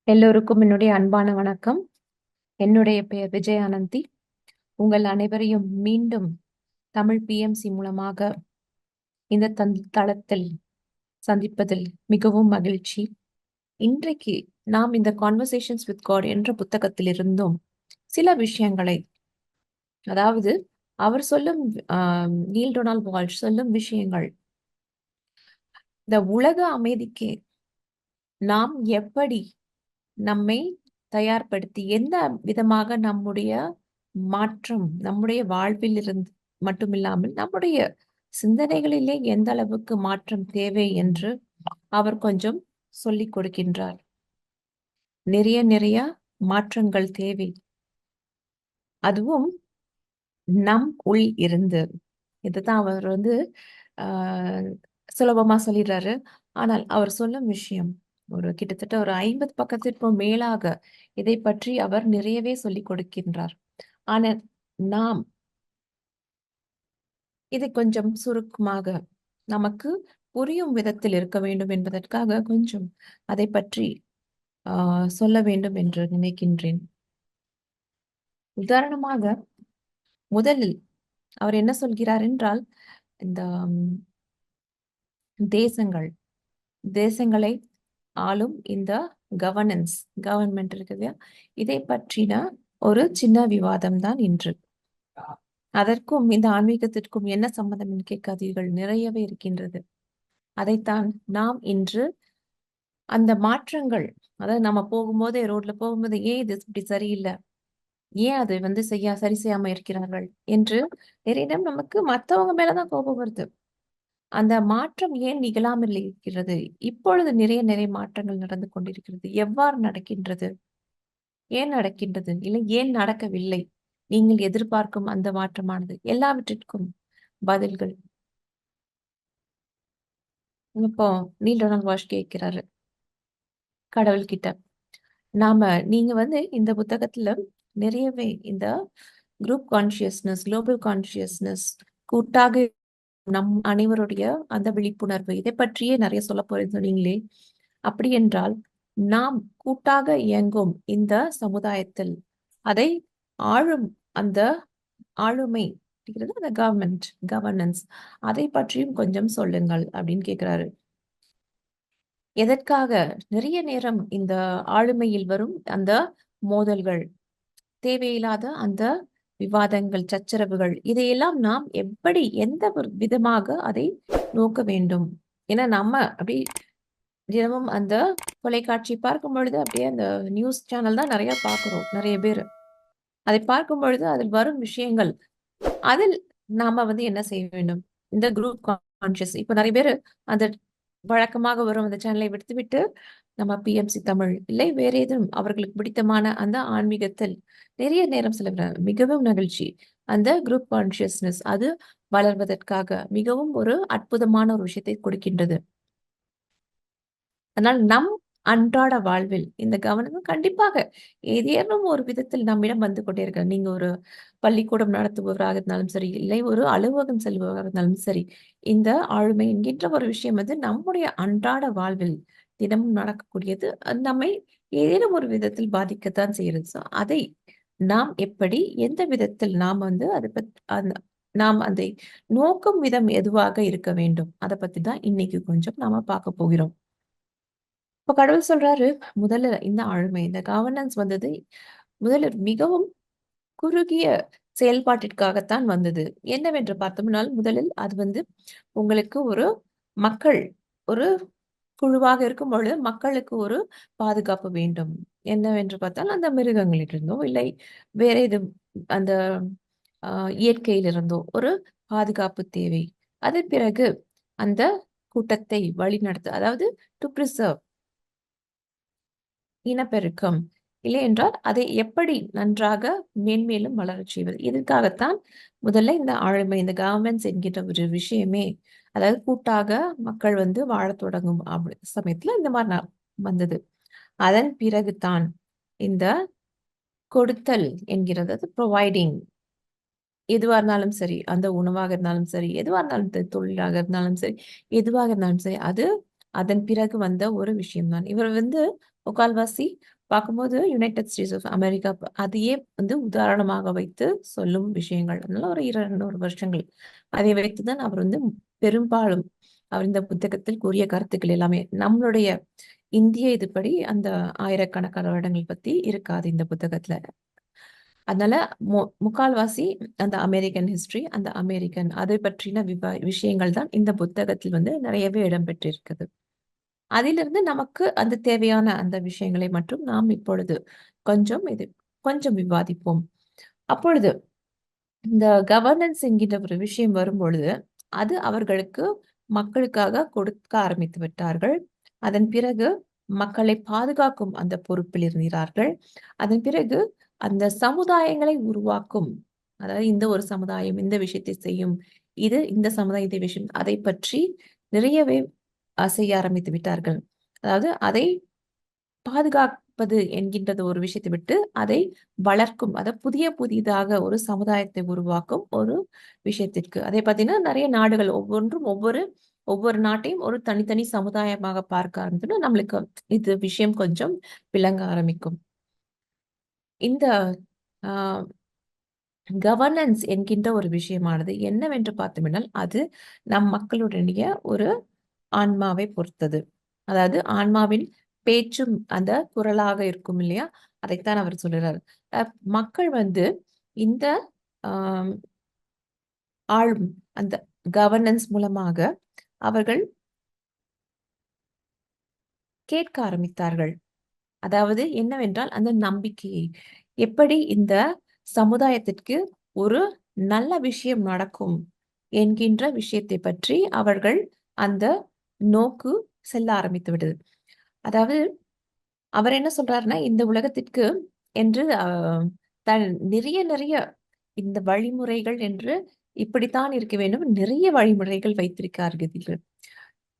எல்லோருக்கும் என்னுடைய அன்பான வணக்கம். என்னுடைய பெயர் விஜயானந்தி. உங்கள் அனைவரையும் மீண்டும் தமிழ் பிஎம்சி மூலமாக இந்த தளத்தில் சந்திப்பதில் மிகவும் மகிழ்ச்சி. இன்றைக்கு நாம் இந்த கான்வர்சேஷன்ஸ் வித் காட் என்ற புத்தகத்தில் இருந்தும் சில விஷயங்களை, அதாவது அவர் சொல்லும் நீல் டொனால்ட் வால்ஷ் சொல்லும் விஷயங்கள், இந்த உலக அமைதிக்கு நாம் எப்படி நம்மை தயார்படுத்தி எந்த விதமாக நம்முடைய மாற்றம் நம்முடைய வாழ்வில் இருந்து மட்டுமில்லாமல் நம்முடைய சிந்தனைகளிலே எந்த அளவுக்கு மாற்றம் தேவை என்று அவர் கொஞ்சம் சொல்லிக் கொடுக்கின்றார். நிறைய மாற்றங்கள் தேவை, அதுவும் நம் உள் இருந்து. இதுதான் அவர் சுலபமா சொல்லிடுறாரு. ஆனால் அவர் சொல்லும் விஷயம் ஒரு கிட்டத்தட்ட ஒரு 50 பக்கத்திற்கும் மேலாக இதை பற்றி அவர் நிறையவே சொல்லிக் கொடுக்கின்றார். ஆனால் நாம் இதை கொஞ்சம் சுருக்கமாக நமக்கு புரியும் விதத்தில் இருக்க வேண்டும் என்பதற்காக கொஞ்சம் அதை பற்றி சொல்ல வேண்டும் என்று நினைக்கின்றேன். உதாரணமாக முதலில் அவர் என்ன சொல்கிறார் என்றால், இந்த தேசங்களை ஆளும் இந்த கவர்மெண்ட் இருக்குது, இதை பற்றின ஒரு சின்ன விவாதம் தான் இன்று. அதற்கும் இந்த ஆன்மீகத்திற்கும் என்ன சம்பந்தம் என்று கேட்காதீர்கள், நிறையவே இருக்கின்றது. அதைத்தான் நாம் இன்று அந்த மாற்றங்கள், அதாவது நம்ம போகும்போது ரோட்ல போகும்போது ஏன் இது இப்படி சரியில்லை, ஏன் அது சரி செய்யாம இருக்கிறார்கள் என்று நிறைய நமக்கு மற்றவங்க மேலதான் கோபம் வருது. அந்த மாற்றம் ஏன் நிகழாமல் இருக்கிறது? இப்பொழுது நிறைய மாற்றங்கள் நடந்து கொண்டிருக்கிறது. எவ்வாறு நடக்கின்றது? ஏன் நடக்கின்றது? இல்லை ஏன் நடக்கவில்லை? நீங்கள் எதிர்பார்க்கும் அந்த மாற்றமானது எல்லாவற்றிற்கும் பதில்கள். இப்போ நீல் டொனால்ட் வாஷ் கேட்கிறாரு கடவுள்கிட்ட, நீங்க இந்த புத்தகத்துல நிறையவே இந்த குரூப் கான்சியஸ்னஸ், குளோபல் கான்சியஸ்னஸ், கூட்டாக நம் அனைவருடைய அந்த விழிப்புணர்வு, இதை பற்றியே நிறைய சொல்ல போறேன்னு சொன்னீங்களே. அப்படி என்றால் நாம் கூட்டாக இயங்கும் இந்த சமுதாயத்தில் அதை ஆளும் அந்த ஆளுமை, அந்த கவர்னன்ஸ், அதை பற்றியும் கொஞ்சம் சொல்லுங்கள் அப்படின்னு கேட்கிறாரு. எதற்காக நிறைய நேரம் இந்த ஆளுமையில் வரும் அந்த மோதல்கள், தேவையில்லாத அந்த விவாதங்கள், சச்சரவுகள், இதையெல்லாம் நாம் எப்படி எந்த ஒரு விதமாக அதை நோக்க வேண்டும்? ஏன்னா நம்ம அப்படி தினமும் அந்த தொலைக்காட்சி பார்க்கும் பொழுது அப்படியே அந்த நியூஸ் சேனல் தான் நிறைய பார்க்கிறோம். நிறைய பேர் அதை பார்க்கும் பொழுது அதில் வரும் விஷயங்கள், அதில் நாம என்ன செய்ய வேண்டும்? இந்த குரூப் கான்சியஸ், இப்ப நிறைய பேர் அந்த வழக்கமாக வரும் அந்த சேனலை விட்டு நம்ம பிஎம்சி தமிழ் இல்லை வேற ஏதும் அவர்களுக்கு பிடித்தமான அந்த ஆன்மீகத்தில் நிறைய நேரம் செலவிடுறாங்க. மிகவும் மகிழ்ச்சி. அந்த குரூப் கான்சியஸ்னஸ் அது வளர்வதற்காக மிகவும் ஒரு அற்புதமான ஒரு விஷயத்தை கொடுக்கின்றது. அதனால் நம் அன்றாட வாழ்வில் இந்த கவனம் கண்டிப்பாக ஏதேனும் ஒரு விதத்தில் நம்மிடம் வந்து கொண்டே இருக்க. நீங்க ஒரு பள்ளிக்கூடம் நடத்துபவராக இருந்தாலும் சரி, இல்லை ஒரு அலுவலகம் செல்பவராக இருந்தாலும் சரி, இந்த ஆளுமை என்கின்ற ஒரு விஷயம் நம்முடைய அன்றாட வாழ்வில் தினமும் நடக்கக்கூடியது. நம்மை ஏதேனும் ஒரு விதத்தில் பாதிக்கத்தான் செய்யறது. அதை நாம் எப்படி, எந்த விதத்தில் நாம் அதை நாம் அதை நோக்கும் விதம் எதுவாக இருக்க வேண்டும், அதை பத்தி தான் இன்னைக்கு கொஞ்சம் நாம பார்க்க போகிறோம். இப்ப கடவுள் சொல்றாரு, முதல்ல இந்த ஆளுமை, இந்த கவர்னன்ஸ் முதல்ல மிகவும் குறுகிய செயல்பாட்டிற்காகத்தான் வந்தது. என்னவென்று பார்த்தோம்னால், முதலில் அது உங்களுக்கு ஒரு மக்கள் ஒரு குழுவாக இருக்கும் பொழுது மக்களுக்கு ஒரு பாதுகாப்பு வேண்டும். என்னவென்று பார்த்தால், அந்த மிருகங்களிலிருந்தோ இல்லை வேற எது அந்த இயற்கையிலிருந்தோ ஒரு பாதுகாப்பு தேவை. அதன் பிறகு அந்த கூட்டத்தை வழிநடத்த, அதாவது டு பிரிசர்வ் இனப்பெருக்கம், இல்லை என்றால் அதை எப்படி நன்றாக மேன்மேலும் வளரச் செய்வது. இதற்காகத்தான் முதல்ல இந்த ஆளுமை, இந்த கவர்மெண்ட்ஸ் என்கின்ற ஒரு விஷயமே, அதாவது கூட்டாக மக்கள் வாழத் தொடங்கும் சமயத்துல இந்த மாதிரி வந்தது. அதன் பிறகுதான் இந்த கொடுத்தல் என்கிறது, ப்ரொவைடிங், எதுவா இருந்தாலும் சரி, அந்த உணவாக இருந்தாலும் சரி, எதுவா இருந்தாலும் தொழிலாக இருந்தாலும் சரி, எதுவாக இருந்தாலும் சரி, அது அதன் பிறகு வந்த ஒரு விஷயம் தான். இவர் வந்து முக்கால்வாசி பார்க்கும்போது யுனைட்டட் ஸ்டேட்ஸ் ஆஃப் அமெரிக்கா அதையே வந்து உதாரணமாக வைத்து சொல்லும் விஷயங்கள். அதனால ஒரு 200 வருஷங்கள். அதை வைத்து தான் அவர் வந்து பெரும்பாலும் அவர் இந்த புத்தகத்தில் கூறிய கருத்துக்கள் எல்லாமே. நம்மளுடைய இந்திய இதுபடி அந்த ஆயிரக்கணக்கான வருடங்கள் பத்தி இருக்காது இந்த புத்தகத்துல. அதனால முக்கால்வாசி அந்த அமெரிக்கன் ஹிஸ்டரி, அந்த அமெரிக்கன் அதை பற்றின விஷயங்கள் தான் இந்த புத்தகத்தில் வந்து நிறையவே இடம்பெற்றிருக்குது. அதிலிருந்து நமக்கு அந்த தேவையான அந்த விஷயங்களை மட்டும் நாம் இப்பொழுது கொஞ்சம் விவாதிப்போம். அப்பொழுது இந்த கவர்னன்ஸ் என்கின்ற ஒரு விஷயம் வரும்பொழுது, அது அவர்களுக்கு மக்களுக்காக கொடுக்க ஆரம்பித்து விட்டார்கள். அதன் பிறகு மக்களை பாதுகாக்கும் அந்த பொறுப்பில் இருக்கிறார்கள். அதன் பிறகு அந்த சமுதாயங்களை உருவாக்கும். அதாவது இந்த ஒரு சமுதாயம் இந்த விஷயத்தை செய்யும். இது இந்த சமுதாயத்தை விஷயம் அதை பற்றி நிறையவே செய்ய ஆரம்பித்து விட்டார்கள். அதாவது அதை பாதுகாப்பது என்கின்றது ஒரு விஷயத்தை விட்டு, அதை வளர்க்கும். புதியதாக ஒரு சமுதாயத்தை உருவாக்கும் ஒரு விஷயத்திற்கு. அதை பார்த்தீங்கன்னா, நெறைய நாடுகள் ஒவ்வொன்றும் ஒவ்வொரு நாட்டையும் ஒரு தனித்தனி சமுதாயமாக பார்க்க ஆரம்பிச்சோம்னா, நம்மளுக்கு இது விஷயம் கொஞ்சம் விளங்க ஆரம்பிக்கும். இந்த ஆ கவர்னன்ஸ் என்கின்ற ஒரு விஷயமானது என்னவென்று பார்த்தோமென்றால், அது நம் மக்களுடைய ஒரு ஆன்மாவை பொறுத்தது. அதாவது ஆன்மாவின் பேச்சும் அந்த குரலாக இருக்கும் இல்லையா? அதைத்தான் அவர் சொல்லுறாரு. அ மக்கள் வந்து இந்த ஆம் ஆளும் அந்த கவர்னன்ஸ் மூலமாக அவர்கள் கேட்க ஆரம்பித்தார்கள். அதாவது என்னவென்றால், அந்த நம்பிக்கையை. எப்படி இந்த சமுதாயத்திற்கு ஒரு நல்ல விஷயம் நடக்கும் என்கின்ற விஷயத்தை பற்றி அவர்கள் அந்த நோக்கு செல்ல ஆரம்பித்து விட்டது. அதாவது அவர் என்ன சொல்றாருன்னா, இந்த உலகத்திற்கு என்று தன் நிறைய இந்த வழிமுறைகள் என்று இப்படித்தான் இருக்க வேண்டும். நிறைய வழிமுறைகள் வைத்திருக்கிறார்கள்.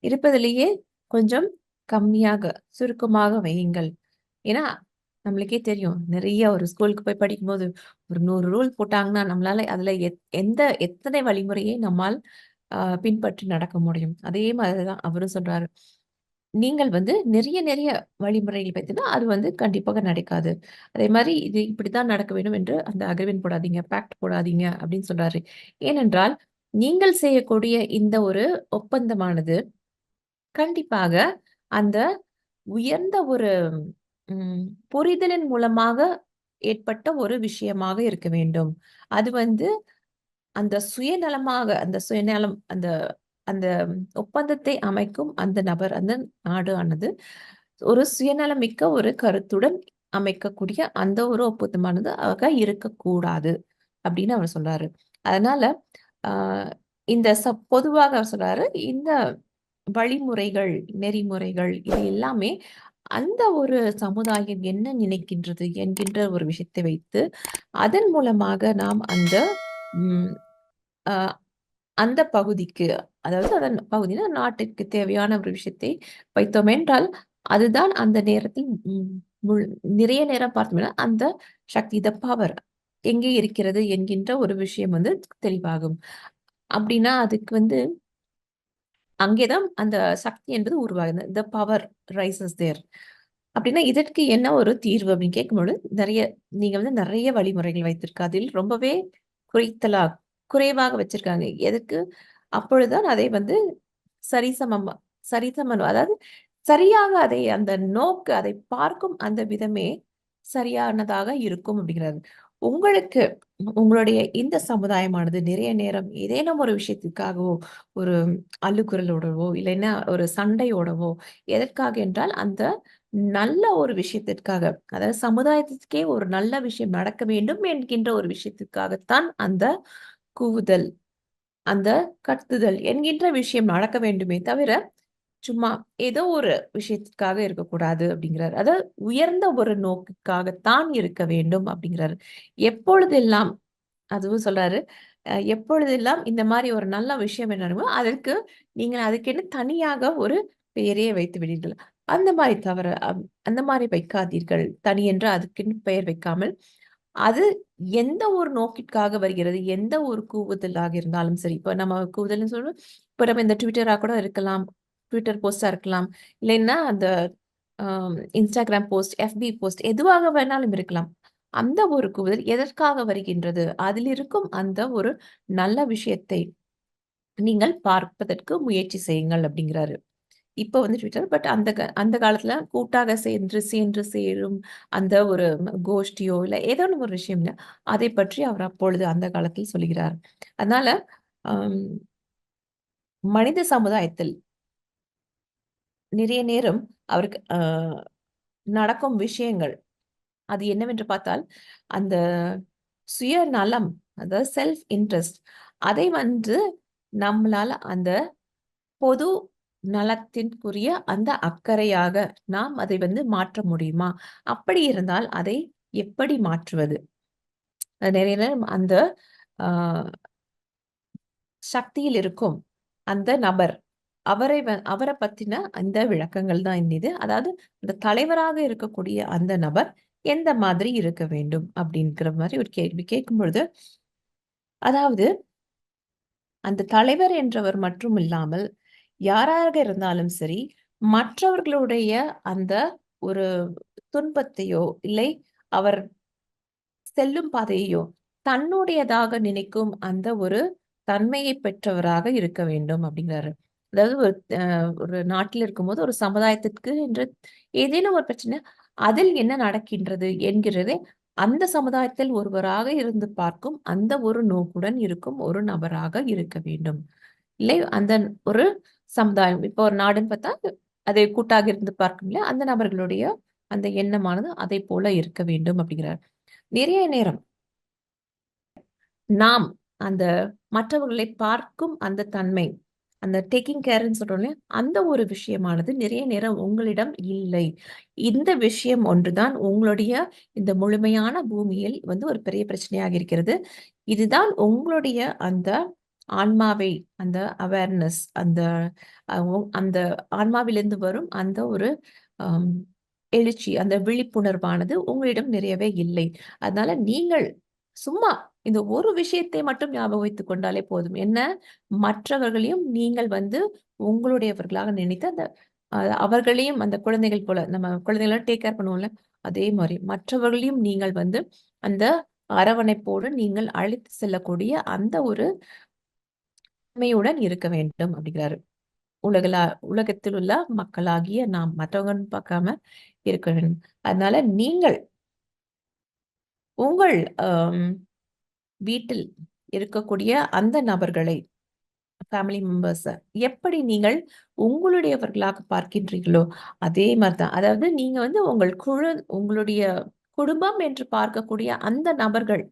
இருப்பதிலேயே கொஞ்சம் கம்மியாக, சுருக்கமாக வையுங்கள். ஏன்னா, நம்மளுக்கே தெரியும். நிறைய ஒரு ஸ்கூலுக்கு போய் படிக்கும்போது, ஒரு 100 ரூல் போட்டாங்கன்னா, நம்மளால அதுல எத்தனை வழிமுறையை நம்மால் பின்பற்றி நடக்க முடியும். அதே மாதிரி தான் அவரும் சொல்றாரு. நீங்கள் வந்து நிறைய வழிமுறைகள் வைத்தீங்கன்னா, அது வந்து கண்டிப்பாக நடக்காது. அதே மாரி இது இப்படித்தான் நடக்க வேண்டும் என்று அந்த அக்ரீமெண்ட் போடாதீங்க, பாக்ட் போடாதீங்க அப்படின்னு சொல்றாரு. ஏனென்றால், நீங்கள் செய்யக்கூடிய இந்த ஒரு ஒப்பந்தமானது கண்டிப்பாக அந்த உயர்ந்த ஒரு ம் புரிதலின் மூலமாக ஏற்பட்ட ஒரு விஷயமாக இருக்க வேண்டும். அது வந்து அந்த சுயநலம் அந்த அந்த ஒப்பந்தத்தை அமைக்கும் அந்த நபர், அந்த நாடு ஆனது ஒரு சுயநலமிக்க ஒரு கருத்துடன் அமைக்கக்கூடிய அந்த ஒரு ஒப்பந்தமானது ஆக இருக்கக்கூடாது அப்படின்னு அவர் சொல்றாரு. அதனால ஆ இந்த பொதுவாக அவர் சொல்றாரு, இந்த வழிமுறைகள், நெறிமுறைகள் இது எல்லாமே அந்த ஒரு சமுதாயம் என்ன நினைக்கின்றது என்கின்ற ஒரு விஷயத்தை வைத்து, அதன் மூலமாக நாம் அந்த ம் அ அந்த பகுதிக்கு, அதாவது அதன் பகுதினா நாட்டிற்கு தேவையான ஒரு விஷயத்தை வைத்தோம் என்றால், அதுதான் அந்த நேரத்தில் ம் முள் நிறைய நேரம் பார்த்தோம்னா, அந்த சக்தி பவர் எங்கே இருக்கிறது என்கின்ற ஒரு விஷயம் வந்து தெளிவாகும். அப்படின்னா, அதுக்கு வந்து அங்கே தான் அந்த சக்தி என்பது உருவாகுது. பவர் ரைசஸ் தேர். அப்படின்னா, இதற்கு என்ன ஒரு தீர்வு அப்படின்னு கேட்கும்பொழுது, நீங்க வந்து நெறைய வழிமுறைகள் வைத்திருக்கு. அதில் ரொம்பவே குறைத்தலா குறைவாக வச்சிருக்காங்க. எதுக்கு? அப்பொழுதுதான் அதை வந்து சரிசமமா சரிசமம் அதாவது சரியாக அந்த நோக்கு அதை பார்க்கும் அந்த விதமே சரியானதாக இருக்கும் அப்படிங்கிறாரு. உங்களுக்கு உங்களுடைய இந்த சமுதாயமானது நிறைய நேரம் ஏதேனும் ஒரு விஷயத்துக்காகவோ, ஒரு அழுகுரலோடவோ, இல்லைன்னா ஒரு சண்டையோடவோ, எதற்காக என்றால் அந்த நல்ல ஒரு விஷயத்திற்காக, அதாவது சமுதாயத்திற்கே ஒரு நல்ல விஷயம் நடக்க வேண்டும் என்கின்ற ஒரு விஷயத்திற்காகத்தான் அந்த கூவுதல், அந்த கத்துதல் என்கின்ற விஷயம் நடக்க வேண்டுமே தவிர, சும்மா ஏதோ ஒரு விஷயத்துக்காக இருக்கக்கூடாது அப்படிங்கிறாரு. அதாவது உயர்ந்த ஒரு நோக்குக்காகத்தான் இருக்க வேண்டும் அப்படிங்கிறாரு. எப்பொழுதெல்லாம் அதுவும் சொல்றாரு. எப்பொழுதெல்லாம் இந்த மாரி ஒரு நல்ல விஷயம் என்னமோ, அதற்கு நீங்கள் அதுக்கென்று தனியாக ஒரு பெயரே வைத்து விடுவீர்கள். அந்த மாரி அந்த மாரி வைக்காதீர்கள். தனி என்று அதுக்கென்று பெயர் வைக்காமல், அது எந்த ஒரு நோக்கிற்காக வருகிறது, எந்த ஒரு கூவுதலாக இருந்தாலும் சரி. இப்ப நம்ம கூவுதல்னு சொல்றோம். இப்ப நம்ம இந்த ட்விட்டரா கூட இருக்கலாம். ட்விட்டர் போஸ்ட்டா இருக்கலாம். இல்லைன்னா அந்த இன்ஸ்டாகிராம் போஸ்ட், எஃபி போஸ்ட் எதுவாக வேணாலும் இருக்கலாம். அந்த ஒரு கூவுதல் எதற்காக வருகின்றது? அதில் இருக்கும் அந்த ஒரு நல்ல விஷயத்தை நீங்கள் பார்ப்பதற்கு முயற்சி செய்யுங்கள் அப்படிங்கிறாரு. இப்ப வந்து ட்விட்டர். பட் அந்த காலத்துல கூட்டாக சேர்ந்து சேரும் அந்த ஒரு கோஷ்டியோ, இல்ல ஏதோ ஒரு விஷயம்ல அதை பற்றி அவர் அப்பொழுது அந்த காலத்தில் சொல்லுகிறார். அதனால அம் மனித சமுதாயத்தில் நிறைய நேரம் அவருக்கு நடக்கும் விஷயங்கள், அது என்னவென்று பார்த்தால், அந்த சுயநலம், அதாவது செல்ஃப் இன்ட்ரெஸ்ட் அதை வந்து நம்மளால அந்த பொது நலத்திற்குரிய அந்த அக்கறையாக நாம் அதை வந்து மாற்ற முடியுமா? அப்படி இருந்தால் அதை எப்படி மாற்றுவது? நிறைய நேரம் அந்த ஆ சக்தியில் இருக்கும் அந்த நபர், அவர பத்தின அந்த விளக்கங்கள் தான் இந்த இது. அதாவது அந்த தலைவராக இருக்கக்கூடிய அந்த நபர் எந்த மாதிரி இருக்க வேண்டும்? அப்படிங்கிற மாரி ஒரு கேள்வி கேட்கும்பொழுது, அதாவது அந்த தலைவர் என்றவர் மட்டும் இல்லாமல், யாராக இருந்தாலும் சரி, மற்றவர்களுடைய அந்த ஒரு துன்பத்தையோ, இல்லை அவர் செல்லும் பாதையையோ, தன்னுடையதாக நினைக்கும் அந்த ஒரு தன்மையை பெற்றவராக இருக்க வேண்டும் அப்படிங்கிறாரு. அதாவது ஒரு நாட்டில் இருக்கும்போது ஒரு சமுதாயத்திற்கு என்று ஏதேனும் ஒரு பிரச்சனை, அதில் என்ன நடக்கின்றது என்கிறதை அந்த சமுதாயத்தில் ஒருவராக இருந்து பார்க்கும் அந்த ஒரு நோக்குடன் இருக்கும் ஒரு நபராக இருக்க வேண்டும். இல்லை அந்த ஒரு சமுதாயம். இப்போ ஒரு நாடுன்னு பார்த்தா, அதை கூட்டாக இருந்து பார்க்கும் இல்லையா? அந்த நபர்களுடைய அந்த எண்ணமானது அதைப் போல இருக்க வேண்டும் அப்படிங்கிறார். நிறைய நேரம் நாம் அந்த மற்றவர்களை பார்க்கும் அந்த தன்மை, அந்த டேக்கிங் கேர்ன்னு சொல்றோம் இல்லையா? அந்த ஒரு விஷயமானது நிறைய நேரம் உங்களிடம் இல்லை. இந்த விஷயம் ஒன்றுதான் உங்களுடைய இந்த முழுமையான பூமியில் வந்து ஒரு பெரிய பிரச்சனையாக இருக்கிறது. இதுதான் உங்களுடைய அந்த ஆன்மாவை, அந்த அவேர்னஸ், அந்த அந்த ஆன்மாவிலிருந்து வரும் அந்த ஒரு அம் எழுச்சி, அந்த விழிப்புணர்வானது உங்களிடம் நிறையவே இல்லை. அதனால நீங்கள் சும்மா இந்த ஒரு விஷயத்தை மட்டும் ஞாபகம் வைத்துக் கொண்டாலே போதும். என்ன? மற்றவர்களையும் நீங்கள் வந்து உங்களுடையவர்களாக நினைத்து அந்த அவர்களையும் அந்த குழந்தைகள் போல நம்ம குழந்தைகள டேக் கேர் பண்ணுவோம்ல, அதே மாரி மற்றவர்களையும் நீங்கள் வந்து அந்த அரவணைப்போடு நீங்கள் அழைத்து செல்லக்கூடிய அந்த ஒரு தன்மையுடன் இருக்க வேண்டும் அப்படிங்கிறாரு. உலகளா உலகத்தில் உள்ள மக்களாகிய நாம் மற்றவங்கன்னு பார்க்காம இருக்க வேண்டும். அதனால நீங்கள் உங்கள் அம் வீட்டில் இருக்கக்கூடிய அந்த நபர்களை, ஃபேமிலி மெம்பர்ஸ எப்படி நீங்கள் உங்களுடையவர்களாக பார்க்கின்றீர்களோ, அதே மாரி தான். அதாவது நீங்க வந்து உங்களுடைய குடும்பம் என்று பார்க்கக்கூடிய அந்த நபர்கள்,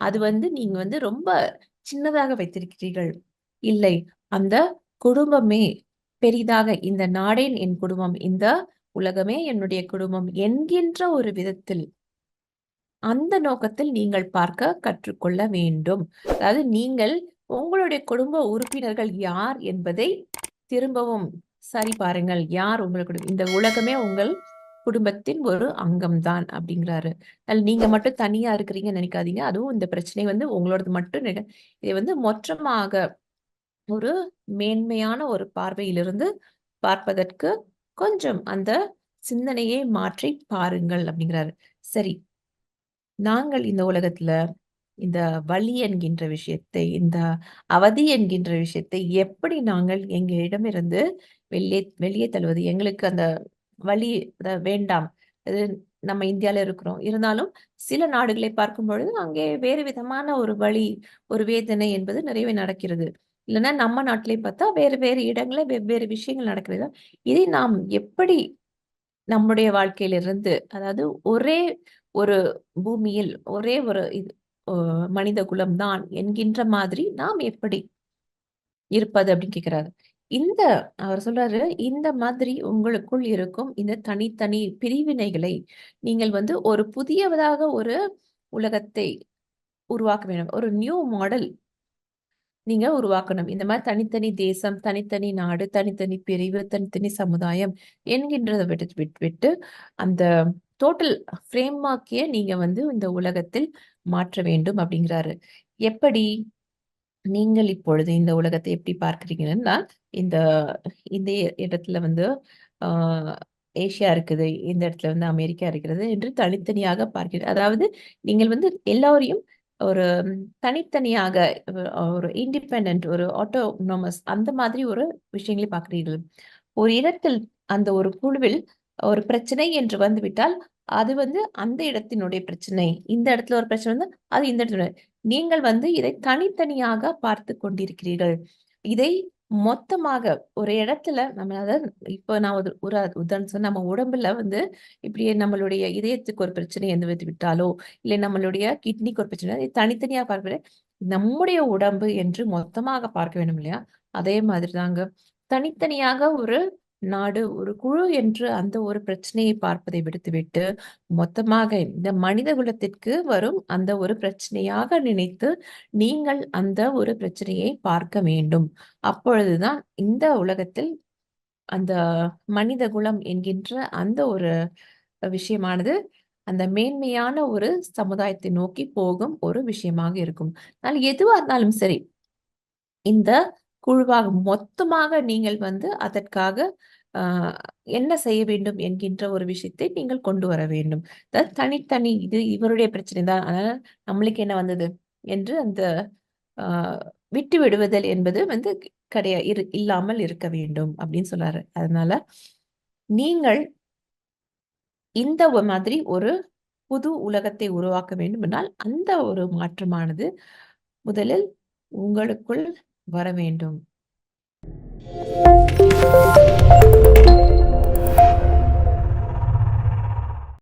அது வந்து நீங்க வந்து ரொம்ப சின்னதாக வைத்திருக்கிறீர்கள். இல்லை, அந்த குடும்பமே பெரிதாக, இந்த நாடே என் குடும்பம், இந்த உலகமே என்னுடைய குடும்பம் என்கின்ற ஒரு விதத்தில் அந்த நோக்கத்தில் நீங்கள் பார்க்க கற்றுக்கொள்ள வேண்டும். அதாவது நீங்கள் உங்களுடைய குடும்ப உறுப்பினர்கள் யார் என்பதை திரும்பவும் சரி பாருங்கள். யார் உங்களுக்கு இந்த உலகமே உங்கள் குடும்பத்தின் ஒரு அங்கம் தான் அப்படிங்கிறாரு. அதில நீங்க மட்டும் தனியா இருக்கிறீங்கன்னு நினைக்காதீங்க. அதுவும் இந்த பிரச்சனை வந்து உங்களோடது மட்டும் இதை வந்து மொற்றமாக ஒரு மேன்மையான ஒரு பார்வையிலிருந்து பார்ப்பதற்கு கொஞ்சம் அந்த சிந்தனையை மாற்றி பாருங்கள் அப்படிங்கிறாரு. சரி. நாங்கள் இந்த உலகத்துல இந்த வலி என்கின்ற விஷயத்தை, இந்த அவதி என்கின்ற விஷயத்தை எப்படி நாங்கள் எங்களிடமிருந்து வெளியே தள்ளுவது? எங்களுக்கு அந்த வலி வேண்டாம். அது நம்ம இந்தியால இருக்கிறோம். இருந்தாலும் சில நாடுகளை பார்க்கும் பொழுது, அங்கே வேறு விதமான ஒரு வலி, ஒரு வேதனை என்பது நிறையவே நடக்கிறது. இல்லன்னா நம்ம நாட்டிலே பார்த்தா வேறு வேறு இடங்கள்ல வெவ்வேறு விஷயங்கள் நடக்கிறது. இதை நாம் எப்படி நம்முடைய வாழ்க்கையிலிருந்து, அதாவது ஒரே ஒரு பூமியில், ஒரே ஒரு இது மனித குலம் தான் என்கின்ற மாதிரி நாம் எப்படி இருப்பது அப்படின்னு கேட்கிறாரு. இந்த அவர் சொல்றாரு, இந்த மாதிரி உங்களுக்குள் இருக்கும் இந்த தனித்தனி பிரிவினைகளை நீங்கள் வந்து ஒரு புதியதாக ஒரு உலகத்தை உருவாக்க வேண்டும். ஒரு நியூ மாடல் நீங்க உருவாக்கணும். இந்த மாரி தனித்தனி தேசம், தனித்தனி நாடு, தனித்தனி பிரிவு, தனித்தனி சமுதாயம் என்கின்றத விட்டு அந்த டோட்டல் ஃப்ரேம்வொர்க்கையே நீங்க வந்து இந்த உலகத்தில் மாற்ற வேண்டும் அப்படிங்கிறாரு. எப்படி? நீங்கள் இப்பொழுது இந்த உலகத்தை எப்படி பார்க்கிறீங்கன்னா, இந்த இந்த இடத்துல வந்து ஆ ஏசியா இருக்குது. இந்த இடத்துல வந்து அமெரிக்கா இருக்கிறது என்று தனித்தனியாக பார்க்கிறீர்கள். அதாவது நீங்கள் வந்து எல்லோரையும் ஒரு தனித்தனியாக ஒரு இண்டிபெண்டன்ட் ஒரு ஆட்டோனோமஸ் அந்த மாதிரி ஒரு விஷயங்களை பார்க்கிறீர்கள். ஒரு இடத்தில் அந்த ஒரு குழுவில் ஒரு பிரச்சனை என்று வந்துவிட்டால், அது வந்து அந்த இடத்தினுடைய பிரச்சனை. இந்த இடத்துல ஒரு பிரச்சனை வந்து, அது இந்த இடத்துல நீங்கள் வந்து இதை தனித்தனியாக பார்த்துக் கொண்டிருக்கிறீர்கள். இதை மொத்தமாக ஒரு இடத்துல நம்ம அதாவது இப்ப நான் ஒரு உதாரணம் சொன்னா, நம்ம உடம்புல வந்து இப்படியே நம்மளுடைய இதயத்துக்கு ஒரு பிரச்சனை வந்து விட்டாலோ, இல்லை நம்மளுடைய கிட்னிக்கு ஒரு பிரச்சனை இதை தனித்தனியா பார்ப்பது நம்முடைய உடம்பு என்று மொத்தமாக பார்க்க வேண்டும் இல்லையா? அதே மாதிரி தாங்க. தனித்தனியாக ஒரு நாடு, ஒரு குழு என்று அந்த ஒரு பிரச்சனையை பார்ப்பதை விடுத்துவிட்டு, மொத்தமாக இந்த மனித குலத்திற்கு வரும் அந்த ஒரு பிரச்சனையாக நினைத்து, நீங்கள் அந்த ஒரு பிரச்சனையை பார்க்க வேண்டும். அப்பொழுதுதான் இந்த உலகத்தில் அந்த மனித குலம் என்கின்ற அந்த ஒரு விஷயமானது, அந்த மேன்மையான ஒரு சமுதாயத்தை நோக்கி போகும் ஒரு விஷயமாக இருக்கும். அதனால எதுவா இருந்தாலும் சரி, இந்த குழுவாக மொத்தமாக நீங்கள் வந்து அதற்காக அ என்ன செய்ய வேண்டும் என்கின்ற ஒரு விஷயத்தை நீங்கள் கொண்டு வர வேண்டும். அதாவது தனித்தனி இது இவருடைய பிரச்சனை தான். அதனால நம்மளுக்கு என்ன வந்தது? என்று அந்த அ விட்டு விடுவதல் என்பது வந்து இல்லாமல் இருக்க வேண்டும் அப்படின்னு சொல்றாரு. அதனால நீங்கள் இந்த மாதிரி ஒரு புது உலகத்தை உருவாக்க வேண்டுமென்றால், அந்த ஒரு மாற்றமானது முதலில் உங்களுக்குள் வர வேண்டும்.